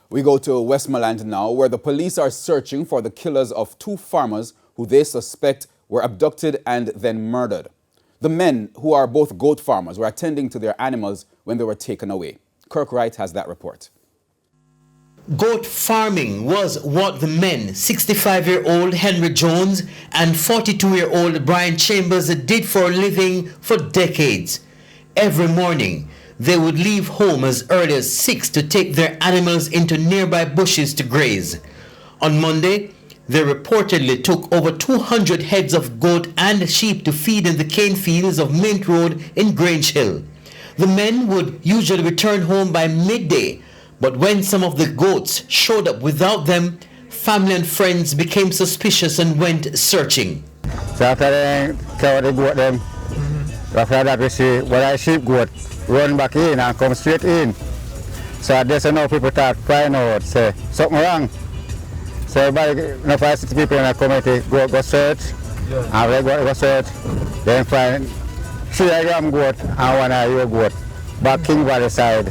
We go to Westmoreland now, where the police are searching for the killers of 2 farmers who they suspect were abducted and then murdered. The men, who are both goat farmers, were attending to their animals when they were taken away. Kirk Wright has that report. Goat farming was what the men, 65-year-old Henry Jones and 42-year-old Brian Chambers, did for a living for decades. Every morning, they would leave home as early as 6 to take their animals into nearby bushes to graze. On Monday, they reportedly took over 200 heads of goat and sheep to feed in the cane fields of Mint Road in Grange Hill. The men would usually return home by midday, but when some of the goats showed up without them, family and friends became suspicious and went searching. So after they cover the goat them, after that we see what sheep goat run back in and come straight in. So there's enough people start crying out, say something wrong. So everybody, enough 5-6 people in the community go search, and they go search, then find 3 ram goat and 1 year goat back King Valley side,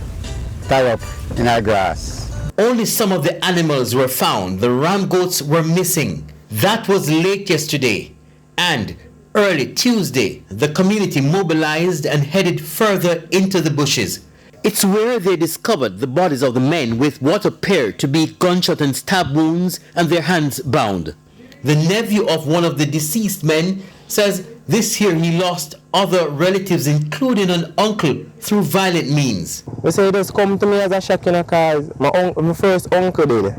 tied up in our grass. Only some of the animals were found. The ram goats were missing. That was late yesterday. And early Tuesday, the community mobilized and headed further into the bushes. It's where they discovered the bodies of the men with what appeared to be gunshot and stab wounds and their hands bound. The nephew of one of the deceased men says this year he lost other relatives, including an uncle, through violent means. We say it just come to me as a shock, because my first uncle did.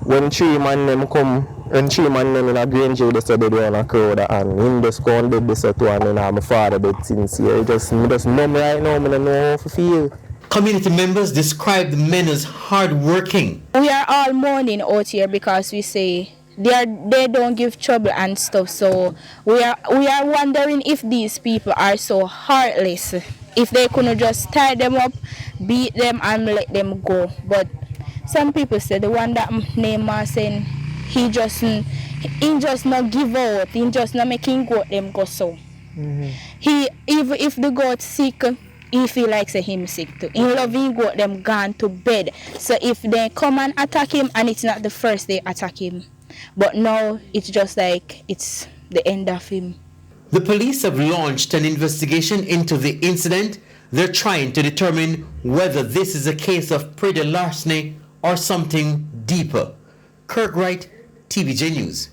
When 3 man them come, when 3 man them in a Grange Hill, they said they do on a crowd, and him just go and did this to one, and my father dead since here. It just numb right now, I don't know how to feel. Community members describe the men as hard-working. We are all mourning out here because we say they don't give trouble and stuff. So we are wondering if these people are so heartless. If they couldn't just tie them up, beat them and let them go. But some people say the one that name saying he just not give out. He just not making goat them go so. He even if the goat sick, he feel like say him sick too. He love him goat them gone to bed. So if they come and attack him, and it's not the first they attack him, but now it's just like it's the end of him. The police have launched an investigation into the incident. They're trying to determine whether this is a case of petty larceny or something deeper. Kirk Wright, TVJ News.